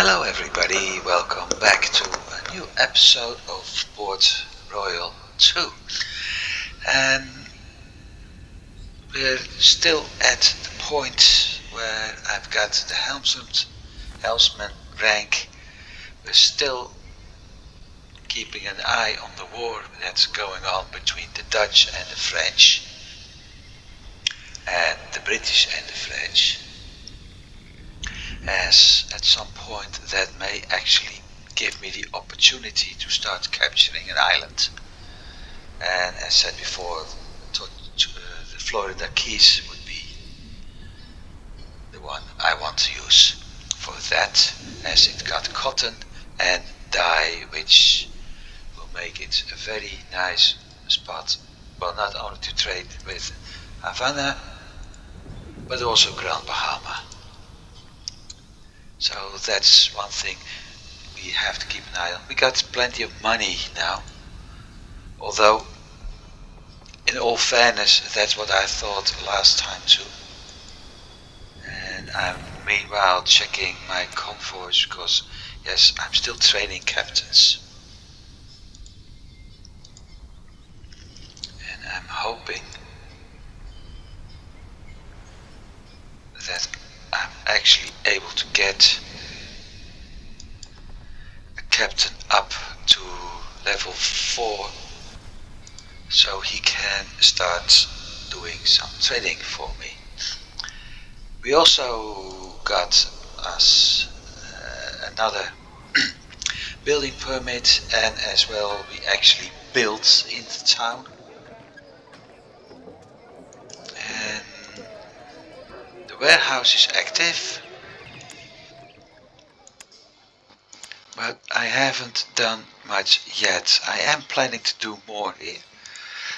Hello everybody, welcome back to a new episode of Royale 2. And we're still at the point where I've got the helmsman rank. We're still keeping an eye on the war that's going on between the Dutch and the French, and the British and the French, as at some point that may actually give me the opportunity to start capturing an island. And as said before, the Florida Keys would be the one I want to use for that, as it got cotton and dye, which will make it a very nice spot, well, not only to trade with Havana, but also Grand Bahama. So that's one thing we have to keep an eye on. We got plenty of money now, although in all fairness, that's what I thought last time too. And I'm meanwhile checking my convoys because, yes, I'm still training captains. And I'm hoping that I'm actually able to get a captain up to level 4 so he can start doing some trading for me. We also got us another building permit, and as well we actually built in the town. And the warehouse is active, but I haven't done much yet. I am planning to do more here,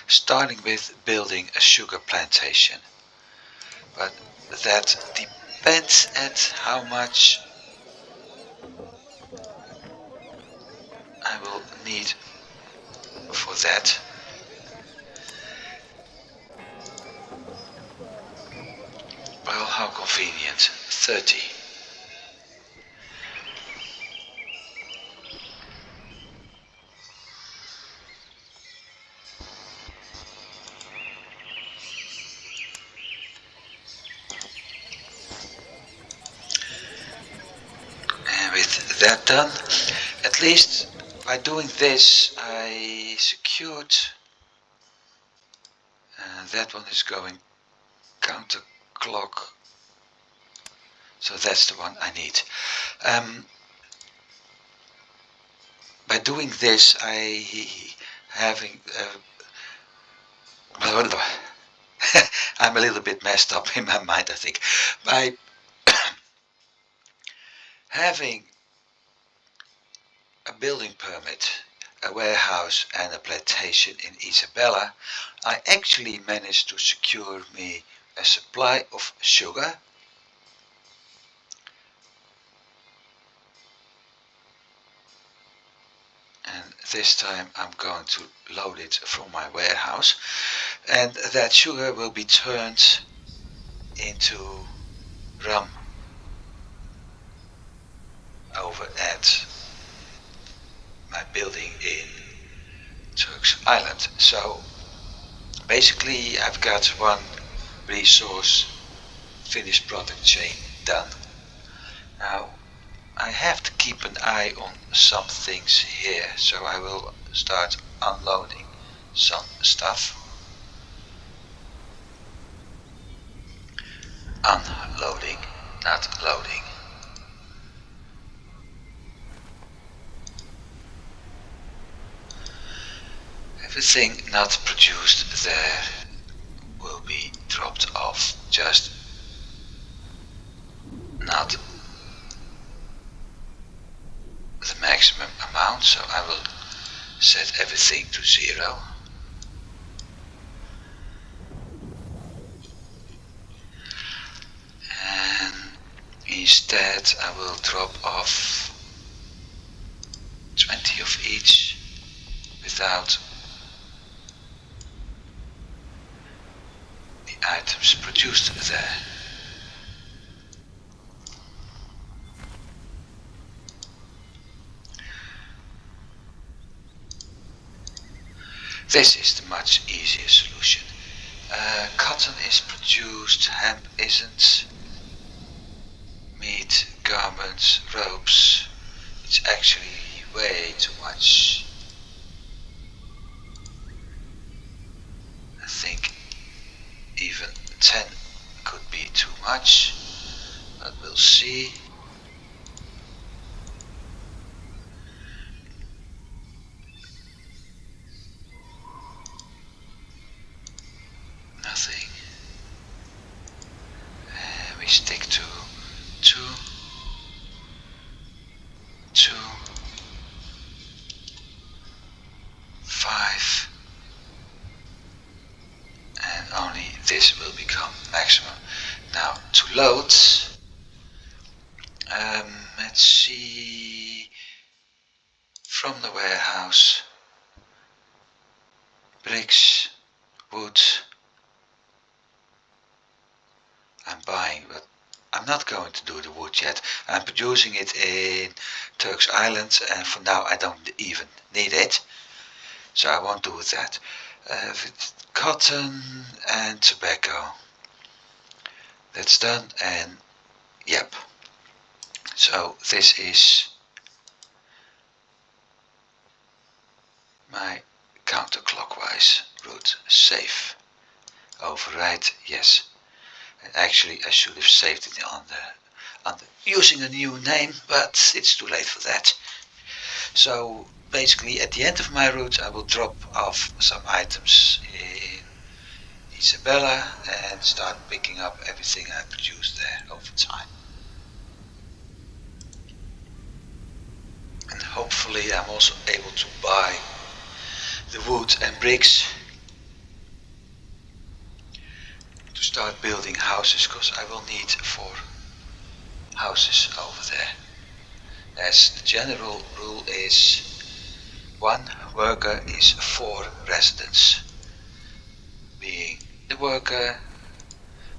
starting with building a sugar plantation. But that depends at how much I will need for that. Well, how convenient. 30. And with that done, at least by doing this, I secured, that one is going counterclock, so that's the one I need. By doing this, I'm a little bit messed up in my mind, I think. By having a building permit, a warehouse and a plantation in Isabella, I actually managed to secure me a supply of sugar, and this time I'm going to load it from my warehouse, and that sugar will be turned into rum over at my building in Turks Island. So basically I've got one resource finished product chain done. Now I have to keep an eye on some things here, so I will start unloading some stuff. Unloading, not loading. Everything not produced there will be dropped off, just not the maximum amount, so I will set everything to 0. And instead I will drop off 20 of each without the items produced there. This is the much easier solution. Cotton is produced, hemp isn't. Meat, garments, ropes. It's actually way too much. I think even 10 could be too much, but we'll see. Nothing. We stick to 2, 2, 5, and only this will become maximum. Now to load, let's see, from the warehouse, bricks, wood. I'm buying, but I'm not going to do the wood yet. I'm producing it in Turks Island, and for now I don't even need it, so I won't do that. With cotton and tobacco, that's done, and yep. So this is my counterclockwise route. Save, override, yes. And actually I should have saved it on the using a new name, but it's too late for that. So basically at the end of my route I will drop off some items in Isabella and start picking up everything I produced there over time. And hopefully I'm also able to buy the wood and bricks to start building houses, because I will need 4 houses over there. As the general rule is 1 worker is 4 residents, being the worker,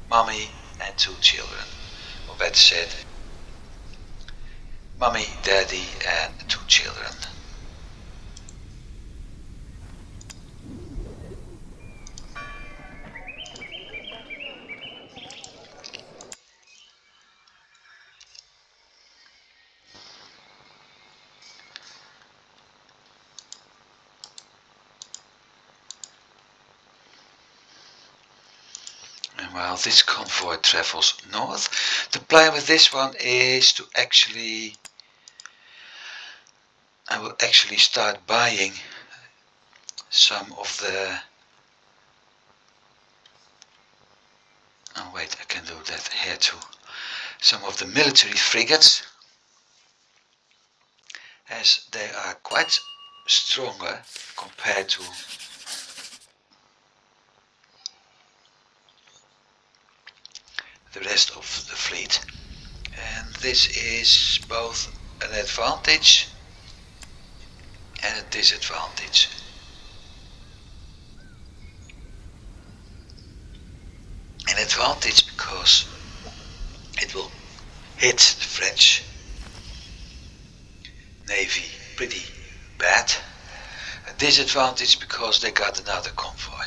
mommy and 2 children, or better said, mommy, daddy and 2 children. And while this convoy travels north, the plan with this one is to I will actually start buying some of the, oh wait, I can do that here too, some of the military frigates, as they are quite stronger compared to the rest of the fleet. And this is both an advantage and a disadvantage. An advantage because it will hit the French Navy pretty bad. A disadvantage because they got another convoy.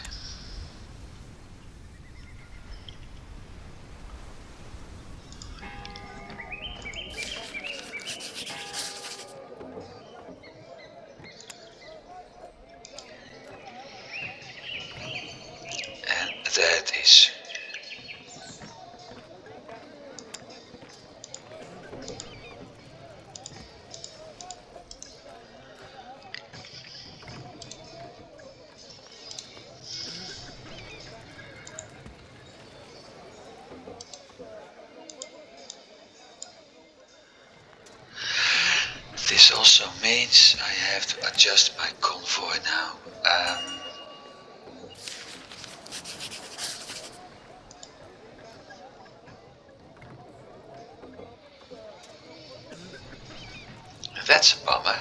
And there it is. This also means I have to adjust my convoy now. That's a bummer.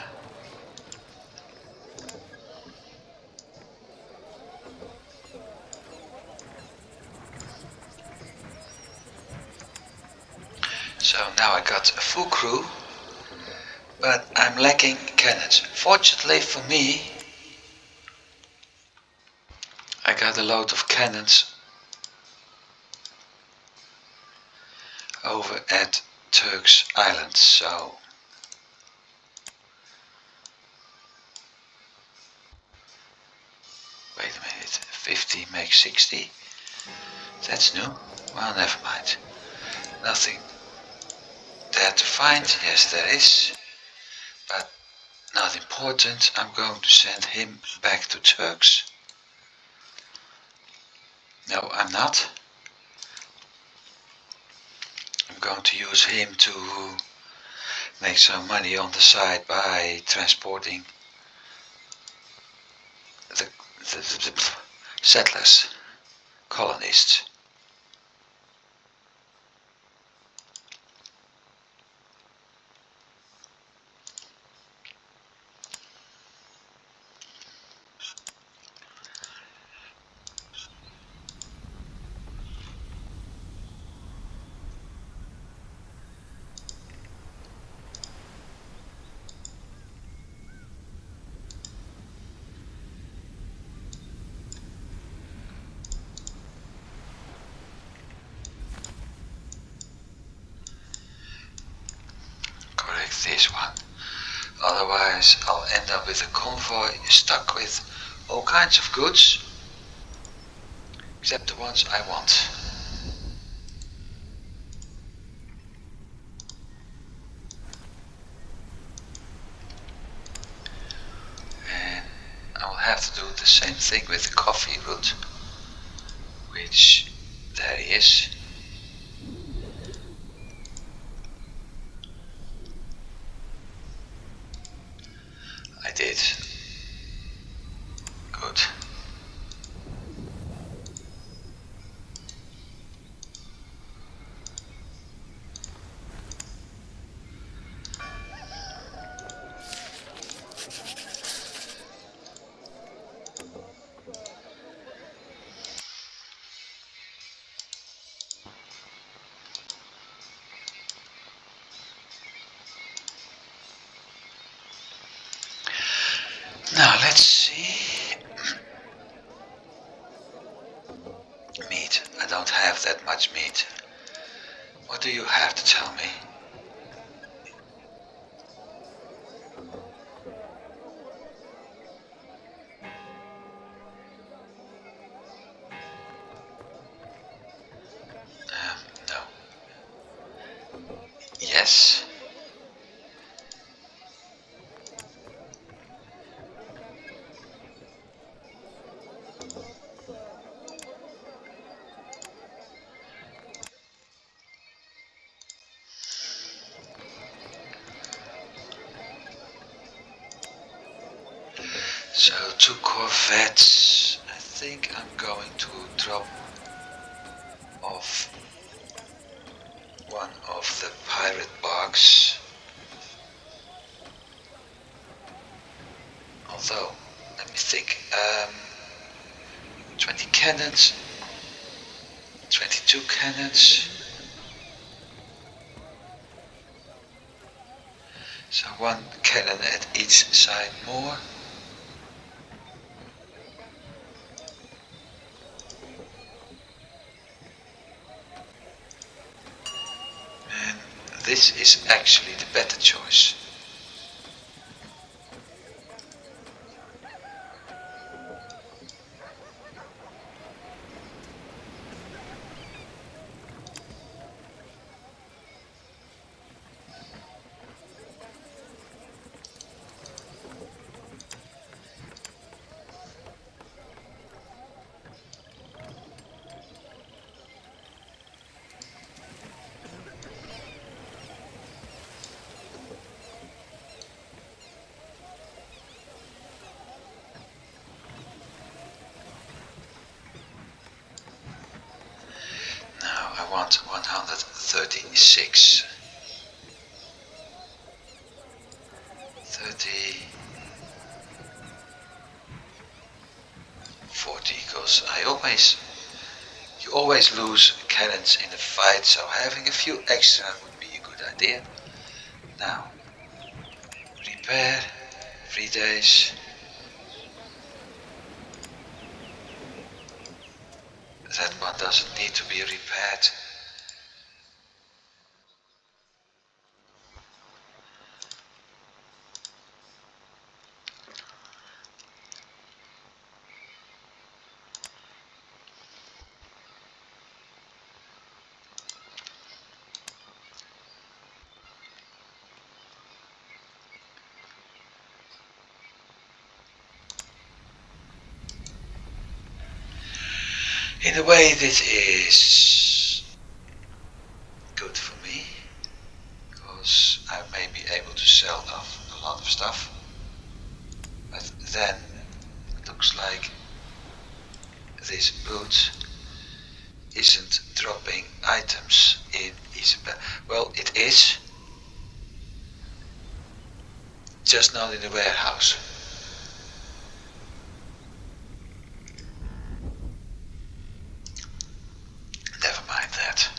So now I got a full crew, but I'm lacking cannons. Fortunately for me, I got a load of cannons over at Turk's Island, so wait a minute, 50 makes 60. That's new. Well, never mind. Nothing there to find. Yes, there is, but not important. I'm going to send him back to Turks. No, I'm not. I'm going to use him to make some money on the side by transporting the settlers, colonists. Correct this one. Otherwise, I'll end up with a convoy stuck with all kinds of goods, except the ones I want. And I'll have to do the same thing with the coffee route, which there he is. I did. Good. Now let's see. Meat. I don't have that much meat. What do you have to tell me? No. Yes. So 2 corvettes. I think I'm going to drop off one of the pirate barks. Although, let me think. 20 cannons, 22 cannons. So 1 cannon at each side more. And this is actually the better choice. I want 136. 30. 40, because you always lose cannons in a fight, so having a few extra would be a good idea. Now, repair, 3 days. That one doesn't need to be repaired. In a way, this is good for me, because I may be able to sell off a lot of stuff. But then it looks like this boot isn't dropping items in Isabella. Well, it is, just not in the warehouse. Never mind that.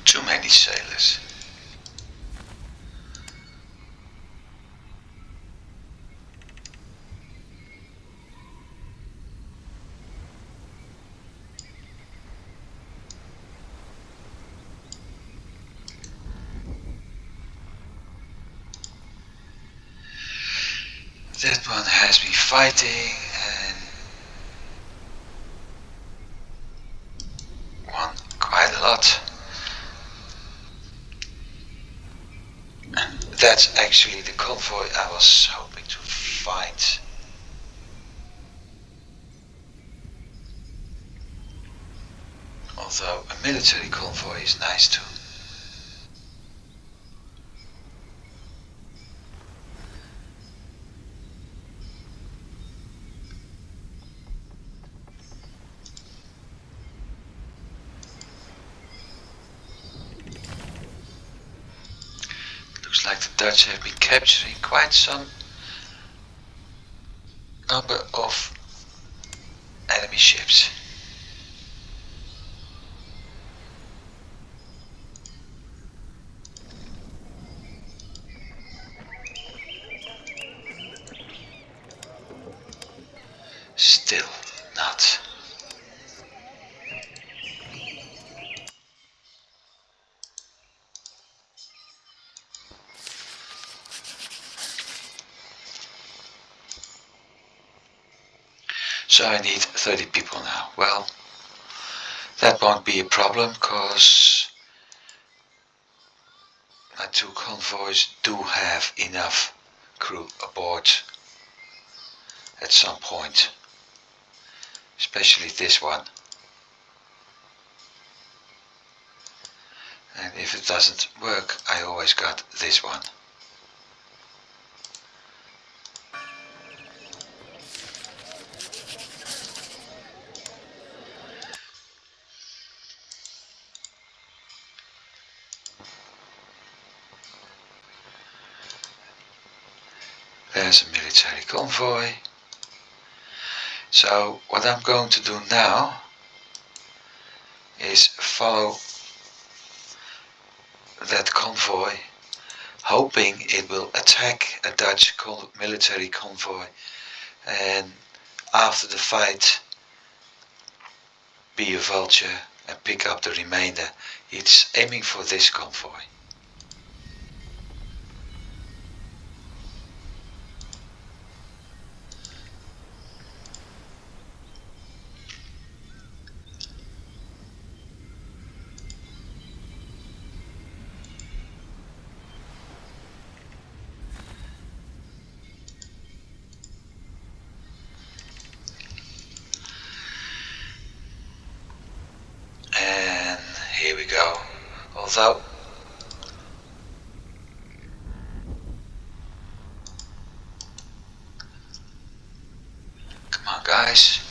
Too many sailors. That one has me fighting and won quite a lot. And that's actually the convoy I was hoping to find. Although a military convoy is nice too. Looks like the Dutch have been capturing quite some number of enemy ships. Still not. So I need 30 people now. Well, that won't be a problem, because my two convoys do have enough crew aboard at some point. Especially this one. And if it doesn't work, I always got this one. There's a military convoy. So what I'm going to do now is follow that convoy, hoping it will attack a Dutch military convoy, and after the fight be a vulture and pick up the remainder. It's aiming for this convoy. And here we go. Although come on guys,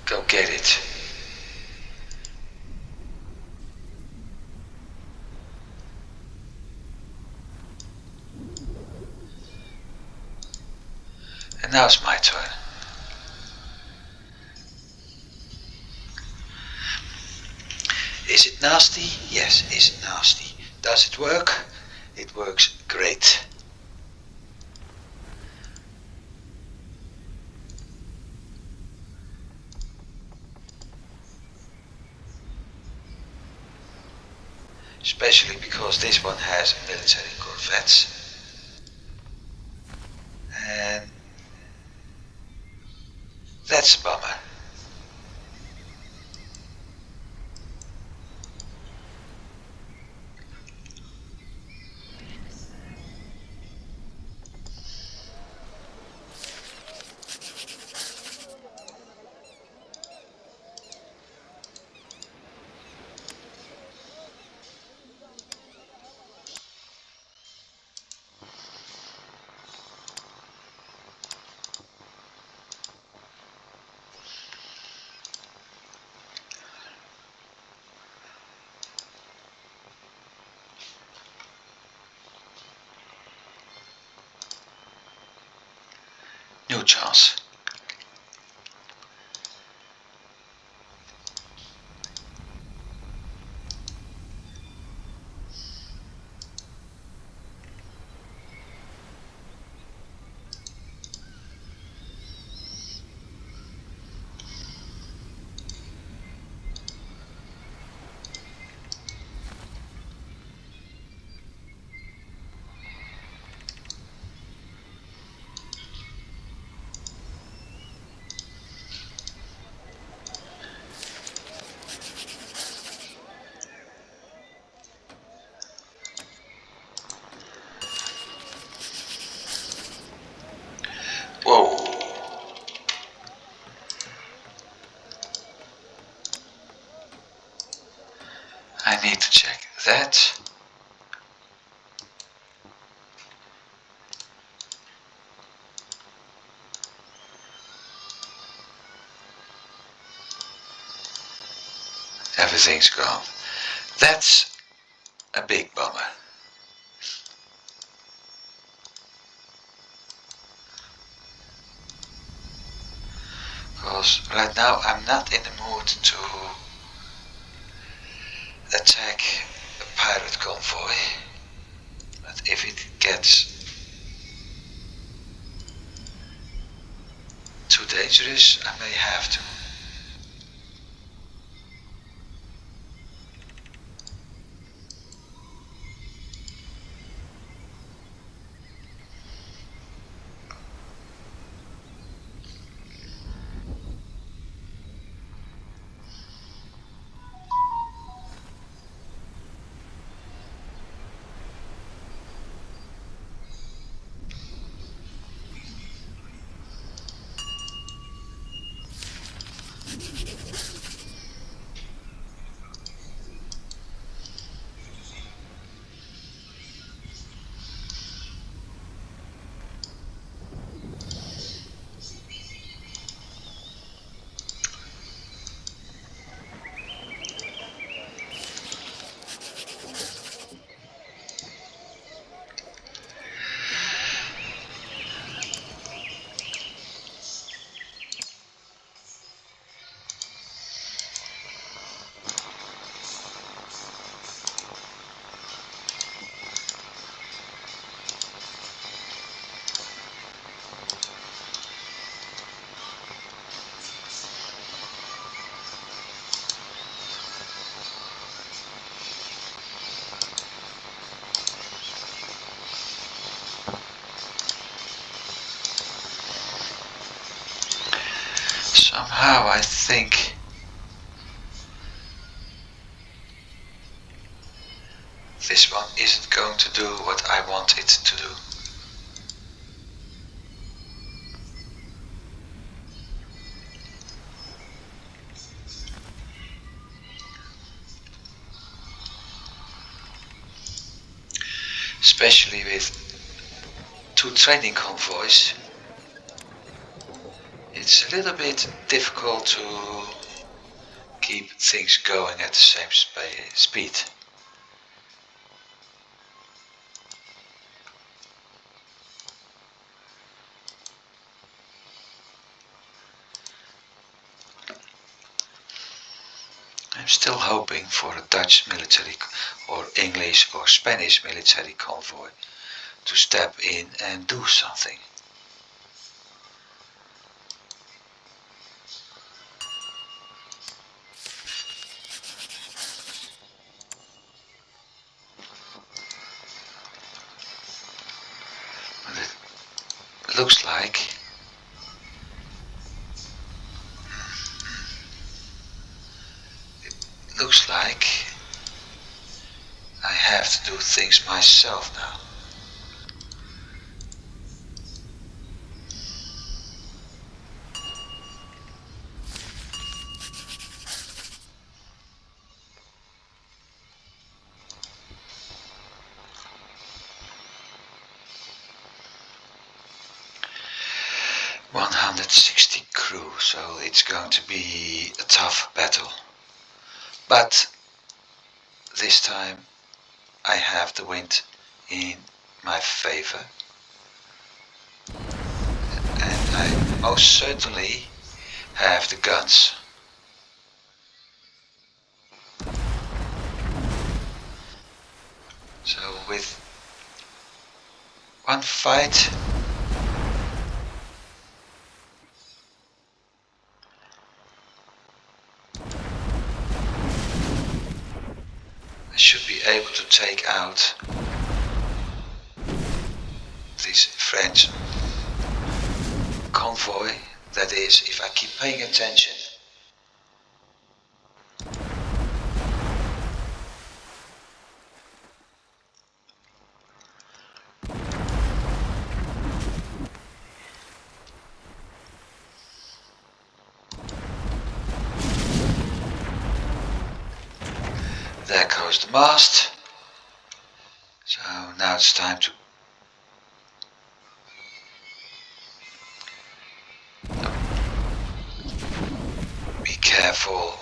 go get it. And now it's my turn. Is it nasty? Yes, is it nasty? Does it work? It works great. Especially because this one has military corvettes. And that's a bummer. No chance. Whoa. I need to check that. Everything's gone. That's a big bummer. Because right now I'm not in the mood to attack a pirate convoy. But if it gets too dangerous, I may have to. somehow I think this one isn't going to do what I want it to do. Especially with two training convoys, it's a little bit difficult to keep things going at the same speed. I'm still hoping for a Dutch military or English or Spanish military convoy to step in and do something. But it looks like I have to do things myself now. "160 crew, so it's going to be a tough battle. But this time I have the wind in my favor. And I most certainly have the guns. So with one fight I should be able to take out this French convoy. That is, if I keep paying attention. There goes the mast. So now it's time to be careful.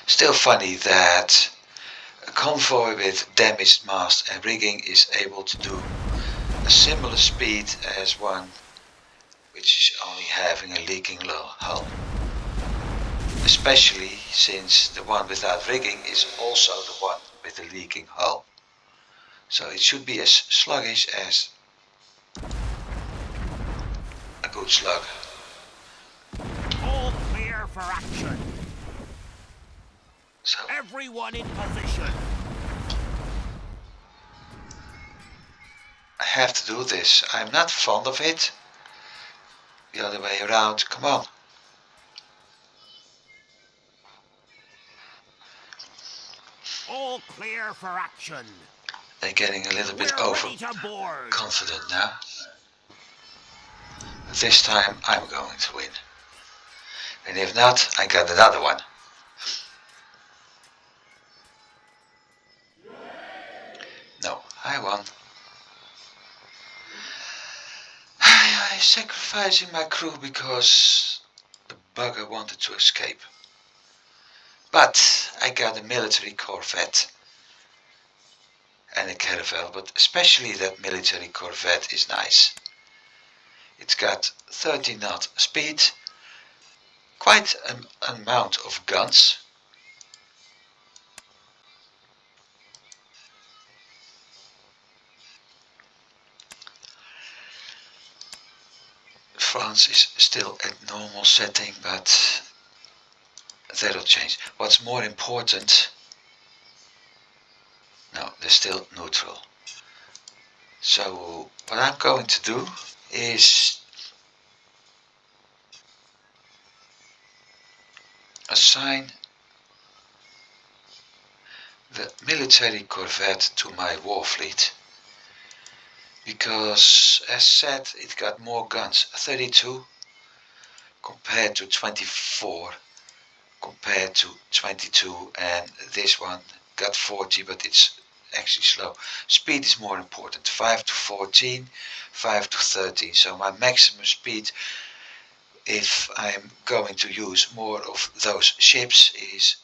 Still funny that a convoy with damaged mast and rigging is able to do a similar speed as one which is only having a leaking hull. Especially since the one without rigging is also the one with a leaking hull. So it should be as sluggish as a good slug. All clear for action. So everyone in position. I have to do this. I'm not fond of it. The other way around, come on. All clear for action. They're getting a little bit overconfident now. But this time I'm going to win. And if not, I got another one. No, I won. I'm sacrificing my crew because the bugger wanted to escape. But I got a military corvette and a caravel, but especially that military corvette is nice. It's got 30 knot speed, quite an amount of guns. France is still at normal setting, but that'll change. What's more important, no, they're still neutral. So what I'm going to do is assign the military corvette to my war fleet, because as said it got more guns, 32 compared to 24 compared to 22, and this one got 40 but it's actually slow. Speed is more important, 5 to 14, 5 to 13, so my maximum speed if I'm going to use more of those ships is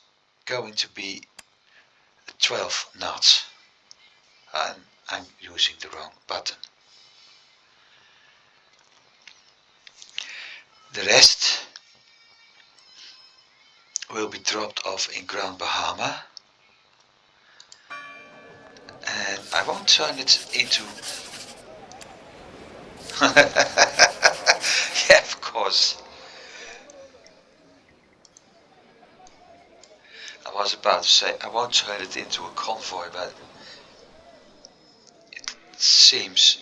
going to be 12 knots. I'm using the wrong button. The rest will be dropped off in Grand Bahama, and I won't turn it into yeah, of course. I was about to say I won't turn it into a convoy, but it seems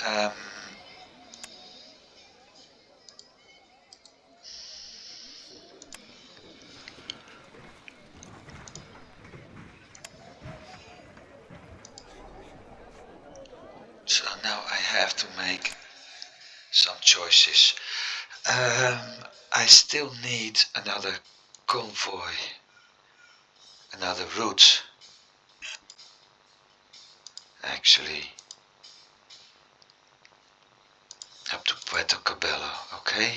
um, so now I have to make some choices. I still need another convoy, another route actually up to Puerto Cabello, okay?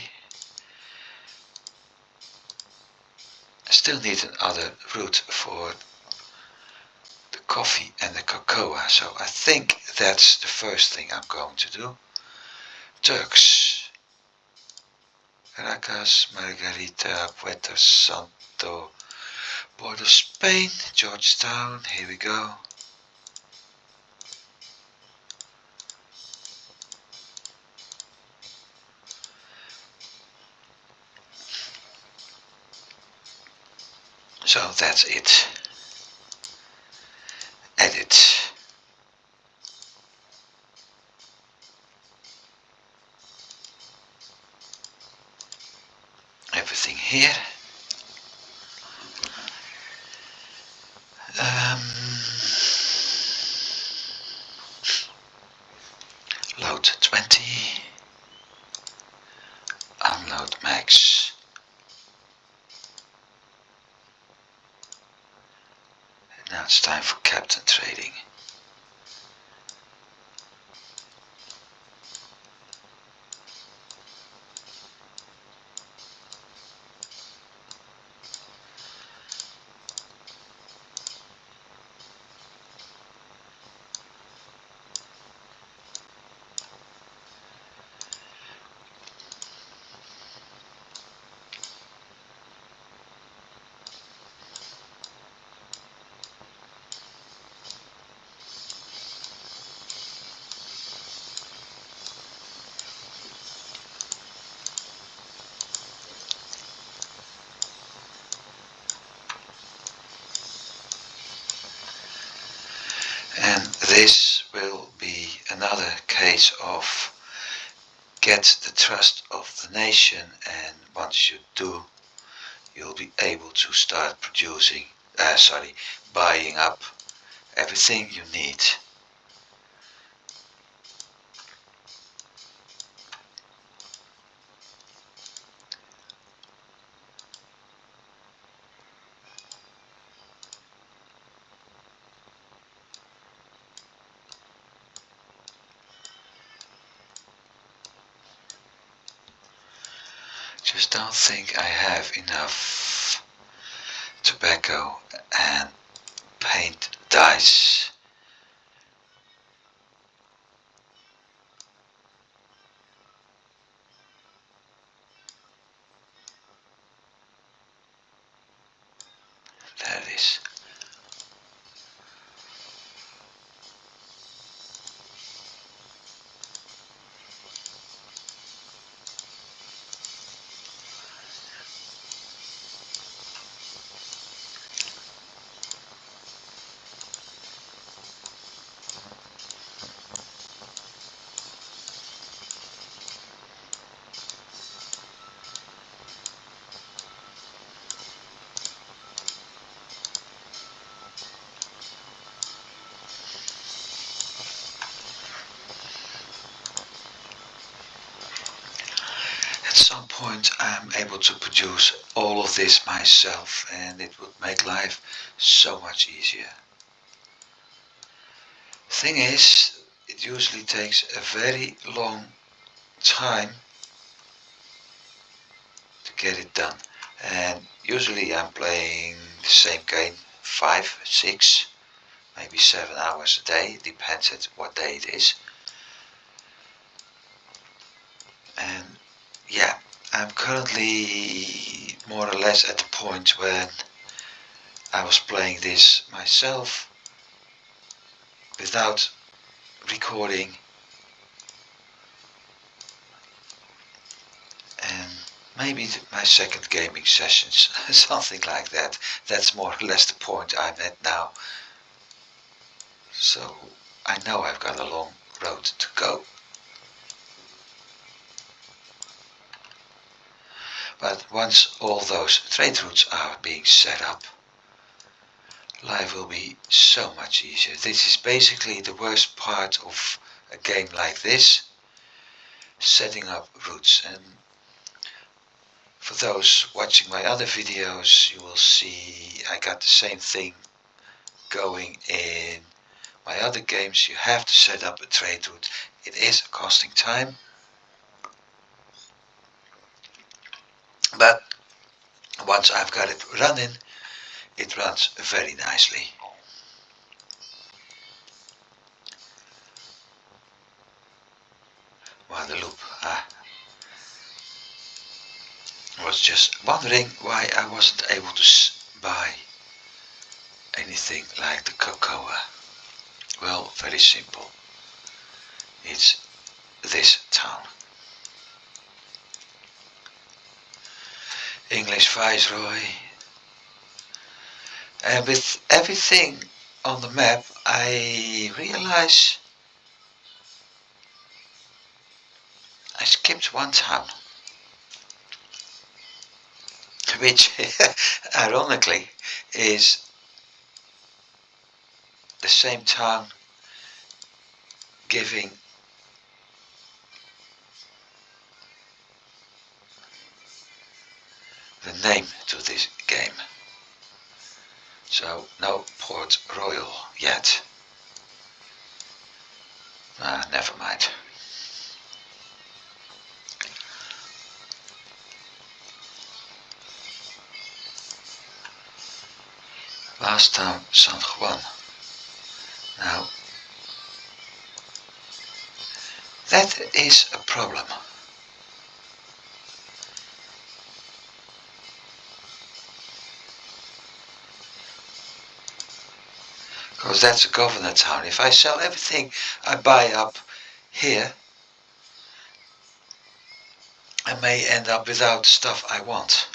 I still need another route for the coffee and the cocoa, so I think that's the first thing I'm going to do. Turks, Caracas, Margarita, Puerto Santo, Port of Spain, Georgetown, here we go. So that's it. Edit. Everything here. Load 20. Unload max. Now it's time for captain trading. And this will be another case of get the trust of the nation, and once you do, you'll be able to start buying up everything you need. Just don't think I have enough tobacco and paint dyes. There it is. point I'm able to produce all of this myself, and it would make life so much easier. Thing is, it usually takes a very long time to get it done, and usually I'm playing the same game 5, 6, maybe 7 hours a day, depends on what day it is. And yeah, I'm currently more or less at the point when I was playing this myself without recording, and maybe my second gaming sessions, something like that. That's more or less the point I'm at now. So I know I've got a long road to go. But once all those trade routes are being set up, life will be so much easier. This is basically the worst part of a game like this, setting up routes. And for those watching my other videos, you will see I got the same thing going in my other games. You have to set up a trade route. It is costing time, but once I've got it running, it runs very nicely. Guadeloupe. I was just wondering why I wasn't able to buy anything like the cocoa. Well, very simple. It's this town. English Viceroy. And with everything on the map, I realize I skipped one town. Which, ironically, is the same town giving the name to this game. So no Port Royal yet. Never mind. Last town, San Juan. Now, that is a problem. Because that's a governor town. If I sell everything I buy up here, I may end up without stuff I want.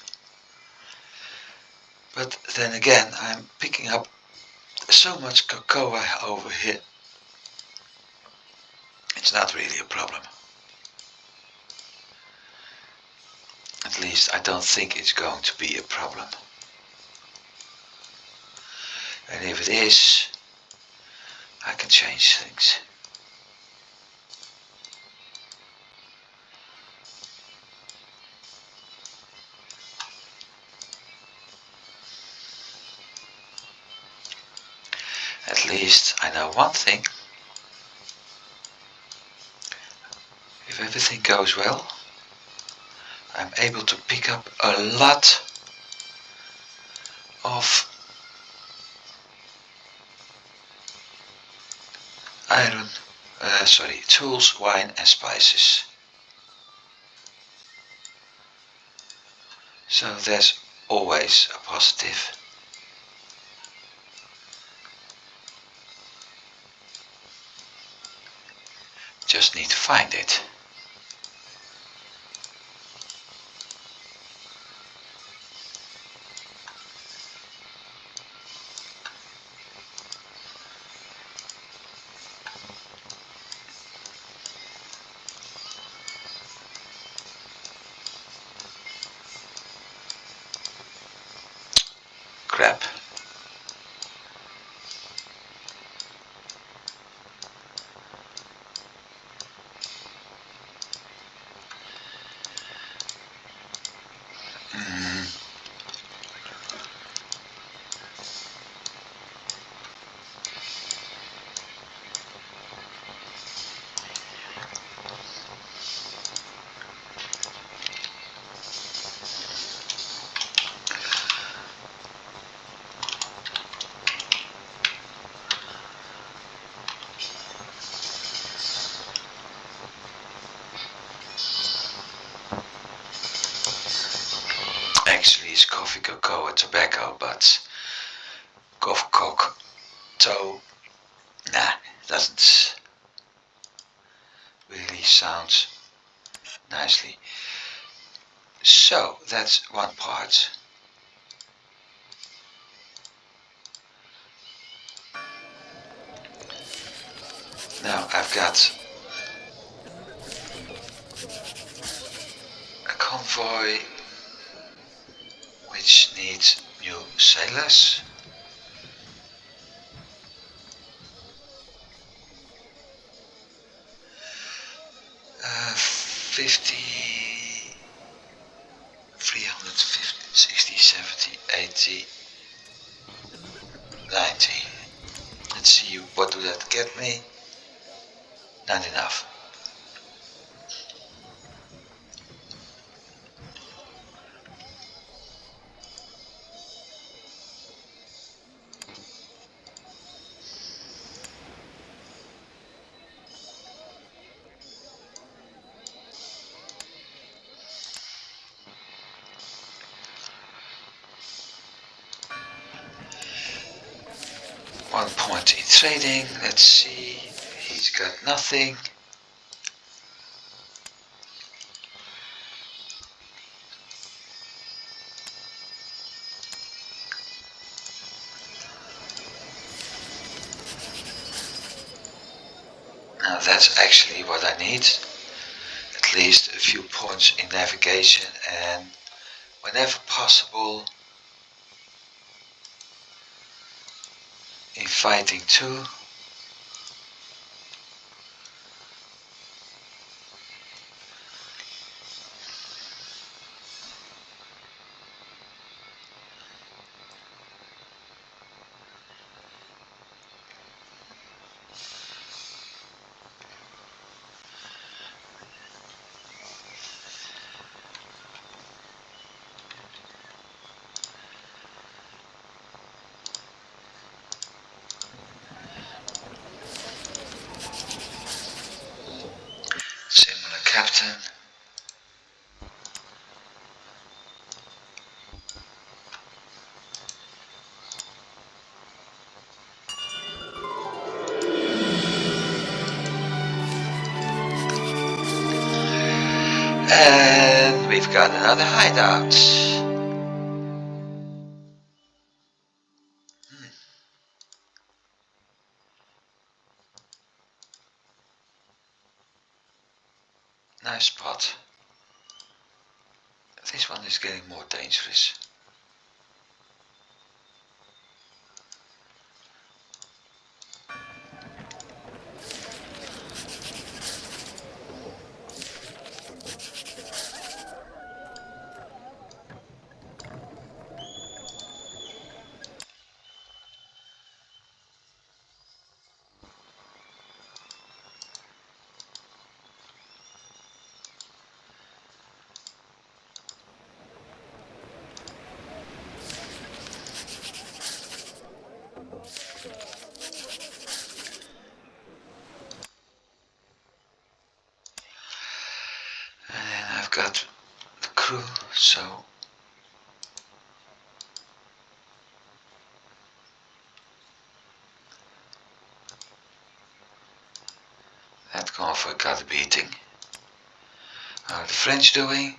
But then again, I'm picking up so much cocoa over here. It's not really a problem. At least I don't think it's going to be a problem. And if it is, I can change things. At least I know one thing. If everything goes well, I'm able to pick up a lot of tools, wine and spices. So there's always a positive. Just need to find it. Crap. Mm. Actually, it's coffee, cocoa, and tobacco, but cough, cock, toe, nah, doesn't really sound nicely. So that's one part. Now I've got a convoy which needs new sailors. 50, 350, 60, 70, 80, 90. Let's see, what do that get me? Not enough. One point in trading. Let's see. He's got nothing. Now that's actually what I need. At least a few points in navigation and whenever possible in fighting too. Similar captain. And we've got another hideout. Nice spot. This one is getting more dangerous. And then I've got the crew, so that convoy got a beating. How are the French doing?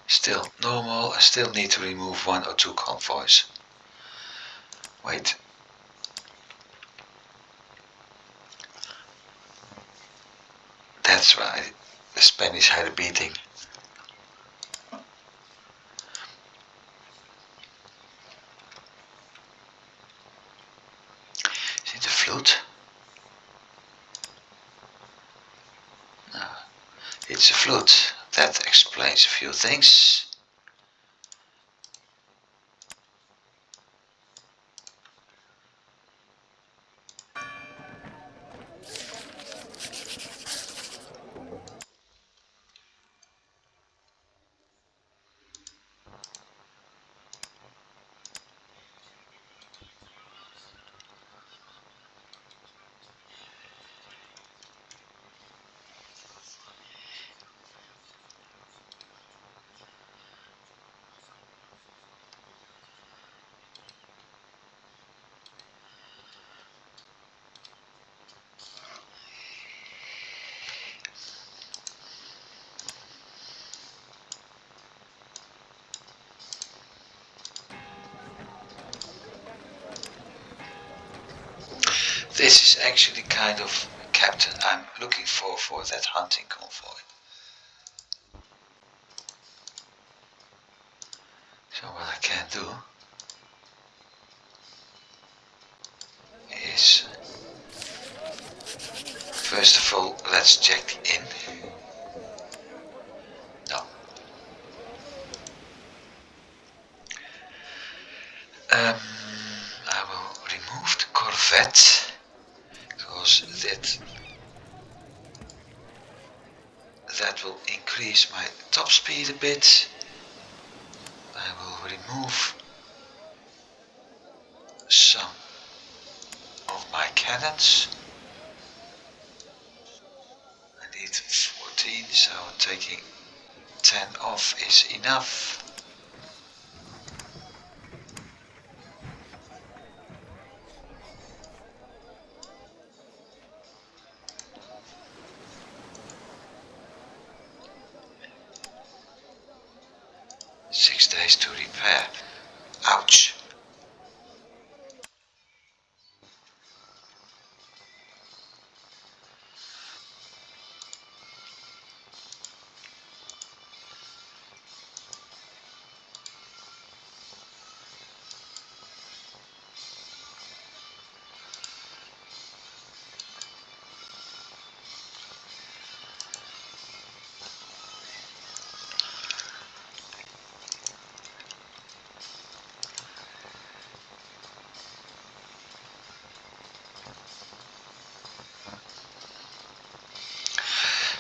Still normal. I still need to remove one or two convoys. Wait. That's right. The Spanish had a beating. Is it the flute? No. It's a flute. That explains a few things. This is actually kind of captain I'm looking for that hunting convoy. So what I can do is, first of all, let's check the inn. No. I will remove the Corvette because that will increase my top speed a bit. I will remove some of my cannons. I need 14, so taking 10 off is enough. Six days to repair. Ouch.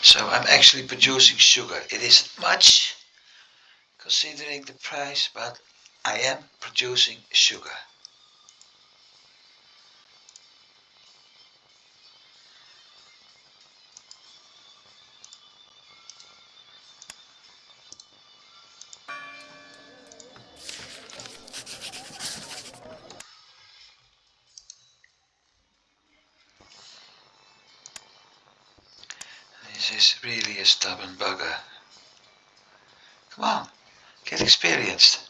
So I'm actually producing sugar. It isn't much considering the price, but I am producing sugar. This is really a stubborn bugger. Come on, get experienced.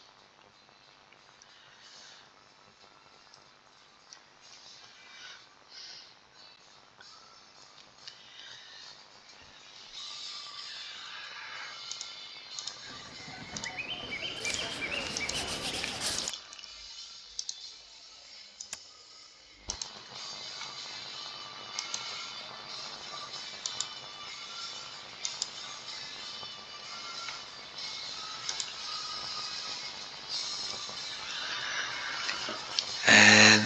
And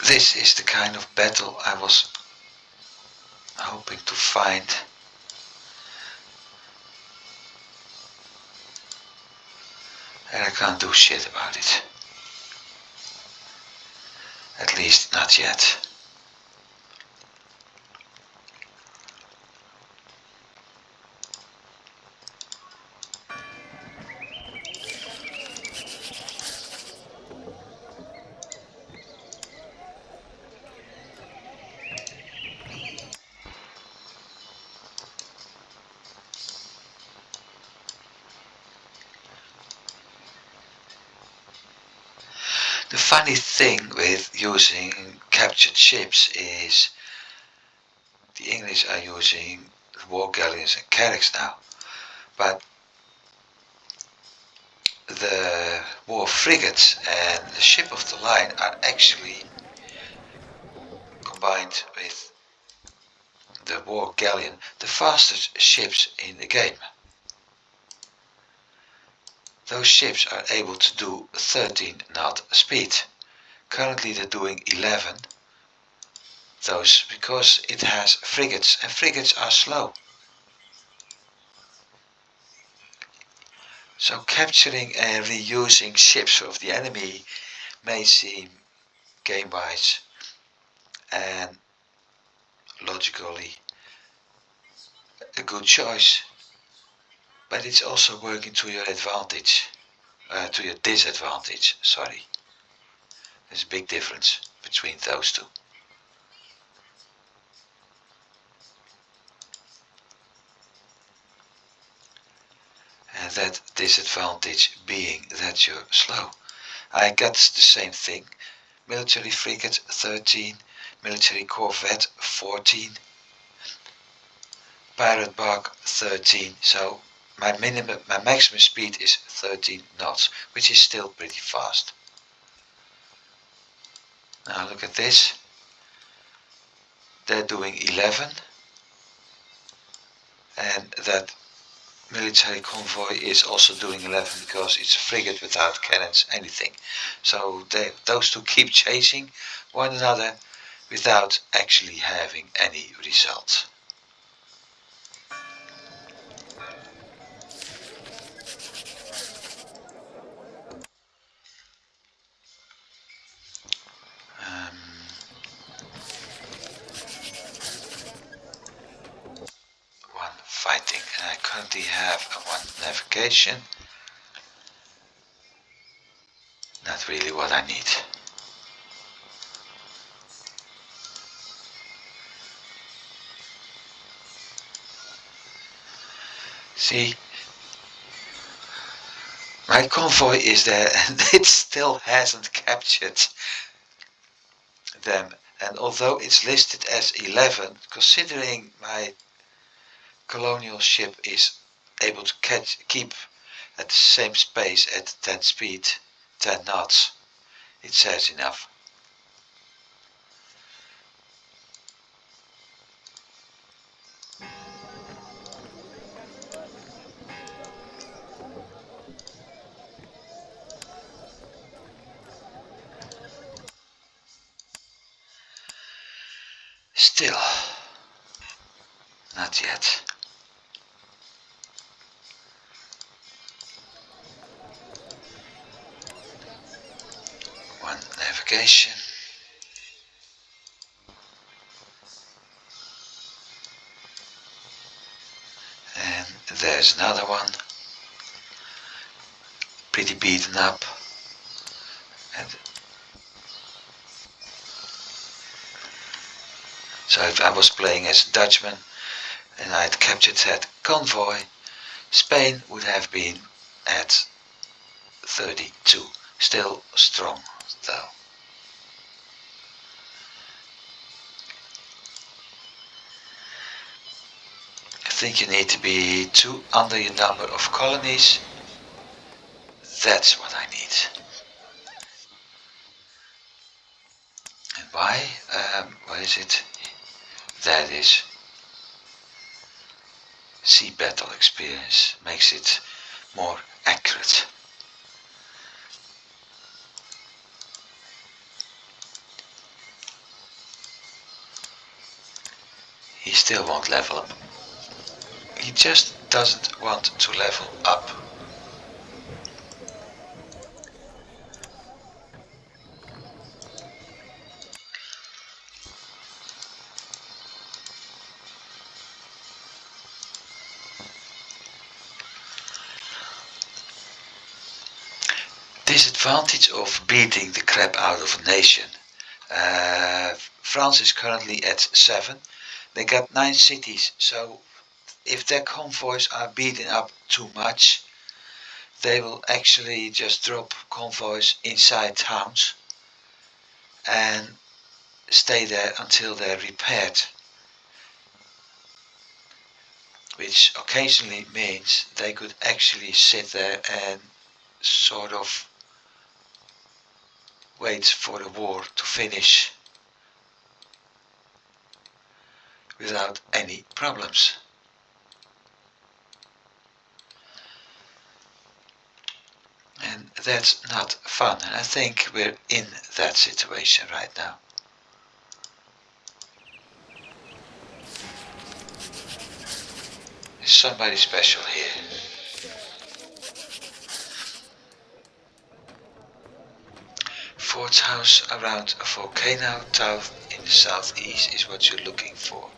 this is the kind of battle I was hoping to find. And I can't do shit about it. At least not yet. The funny thing with using captured ships is the English are using war galleons and carracks now, but the war frigates and the ship of the line are actually combined with the war galleon, the fastest ships in the game. Those ships are able to do 13 knot speed. Currently they're doing 11. Those because it has frigates, and frigates are slow. So capturing and reusing ships of the enemy may seem game-wise and logically a good choice, but it's also working to your advantage, to your disadvantage, sorry. There's a big difference between those two. And that disadvantage being that you're slow. I got the same thing military frigate 13, military corvette 14, pirate bark 13. So my maximum speed is 13 knots, which is still pretty fast. Now look at this. They're doing 11, and that military convoy is also doing 11 because it's a frigate without cannons, anything. So those two keep chasing one another without actually having any result. One fighting, and I currently have one navigation. Not really what I need. See, my convoy is there and it still hasn't captured them. And although it's listed as 11, considering my colonial ship is able to keep at the same space at 10 speed, 10 knots, it says enough. Still, not yet. One navigation. And there's another one. Pretty beaten up. And so if I was playing as a Dutchman and I had captured that convoy, Spain would have been at 32. Still strong though. I think you need to be 2 under your number of colonies. That's what I need. And why? Where is it? That is sea battle experience. Makes it more accurate. He still won't level up. He just doesn't want to level up. Disadvantage of beating the crap out of a nation. France is currently at 7. They got 9 cities, so if their convoys are beaten up too much, they will actually just drop convoys inside towns and stay there until they're repaired. Which occasionally means they could actually sit there and sort of wait for the war to finish without any problems. And that's not fun, and I think we're in that situation right now. There's somebody special here. Fort house around a volcano town in the southeast is what you're looking for.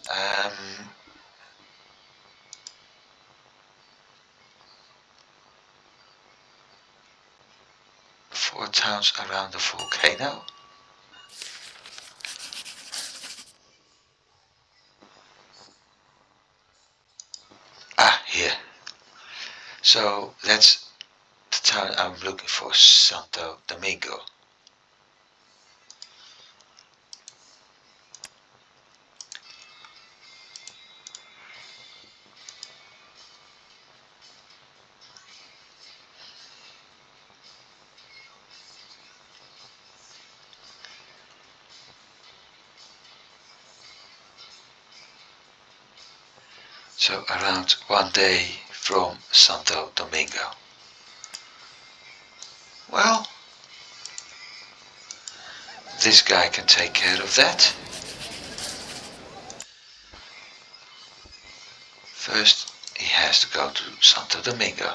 Um, Four towns around the volcano. Ah, here. So that's the town I'm looking for, Santo Domingo. So around 1 day from Santo Domingo. Well, this guy can take care of that. First, he has to go to Santo Domingo.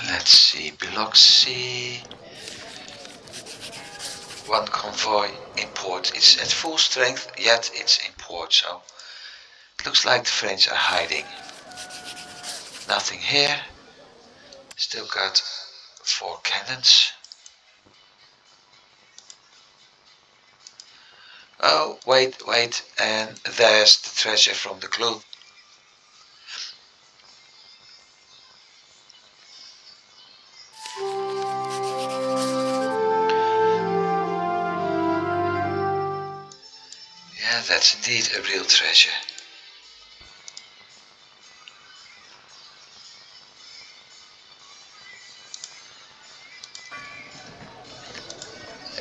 Let's see, Biloxi. One convoy in port is at full strength, yet it's in port, so it looks like the French are hiding. Nothing here. Still got 4 cannons. Oh, wait, and there's the treasure from the clue. Yeah, that's indeed a real treasure.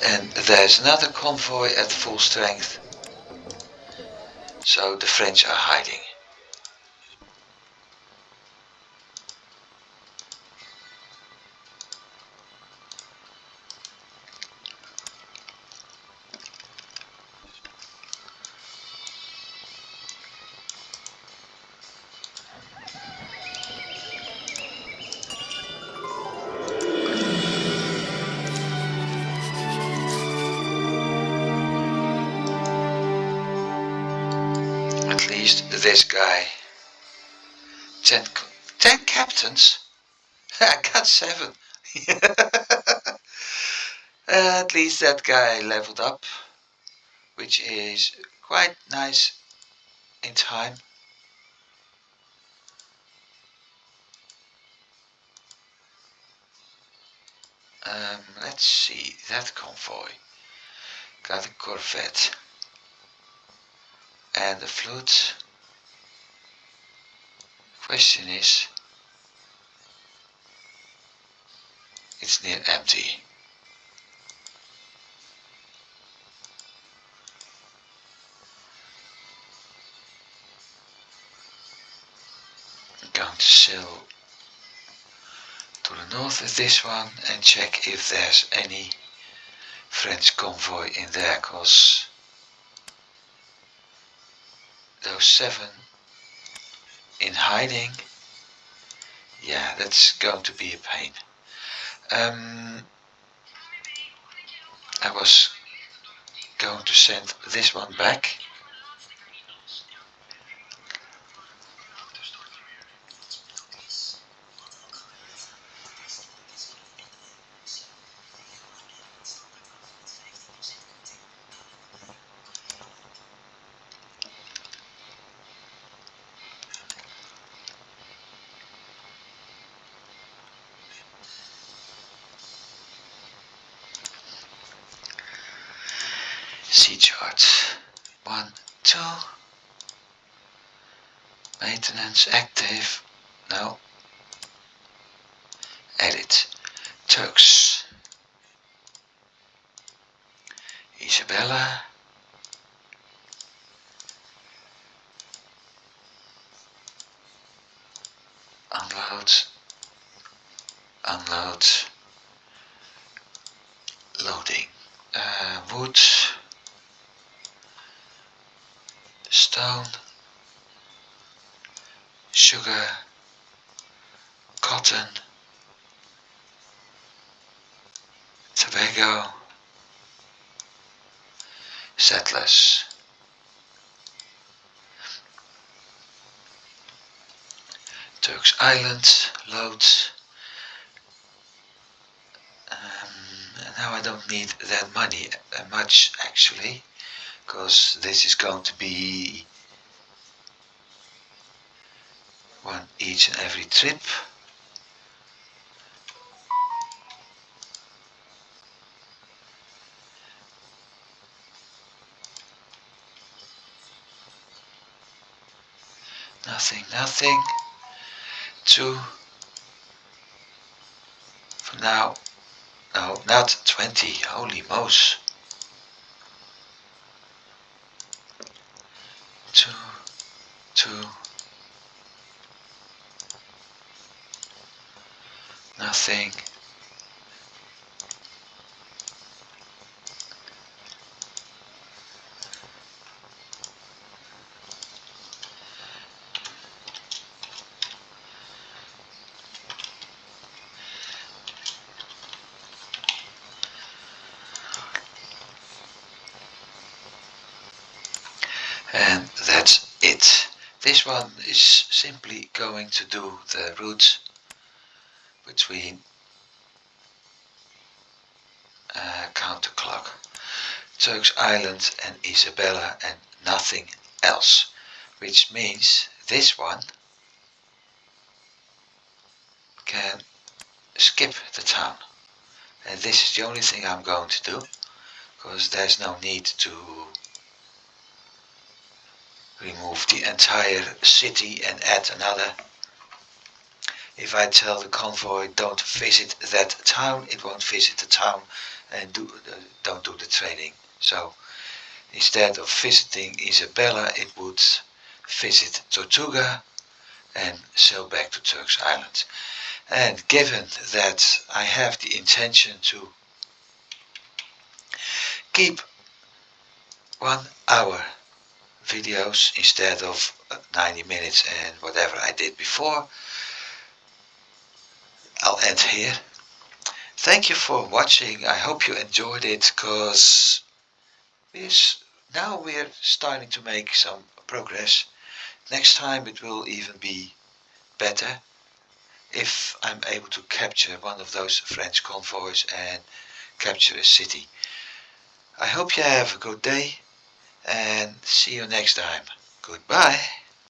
And there's another convoy at full strength. So the French are hiding. At least this guy. 10 captains? I got 7. At least that guy leveled up, which is quite nice in time. Let's see, that convoy got a corvette and a flute. Question is, it's near empty. I'm going to sail to the north of this one and check if there's any French convoy in there, cause those 7 in hiding, yeah, that's going to be a pain. I was going to send this one back. Sea chart 1, 2. Maintenance active. No. Edit. Turks. Isabella. Unload. Unload. Loading. Wood. Stone. Sugar. Cotton. Tobago. Settlers. Turks Island. Load. Now I don't need that money much actually, because this is going to be one each and every trip. Nothing, nothing. 2. For now. No, not 20. Holy mouse. 2, 2. Nothing. And that's it. This one is simply going to do the route between counterclock, Turks Island and Isabella, and nothing else. Which means this one can skip the town. And this is the only thing I'm going to do, because there's no need to remove the entire city and add another. If I tell the convoy don't visit that town, it won't visit the town and don't do the trading. So instead of visiting Isabella, it would visit Tortuga and sail back to Turks Island. And given that I have the intention to keep 1 hour videos instead of 90 minutes and whatever I did before, I'll end here. Thank you for watching. I hope you enjoyed it, because now we're starting to make some progress. Next time it will even be better if I'm able to capture one of those French convoys and capture a city. I hope you have a good day and see you next time. Goodbye.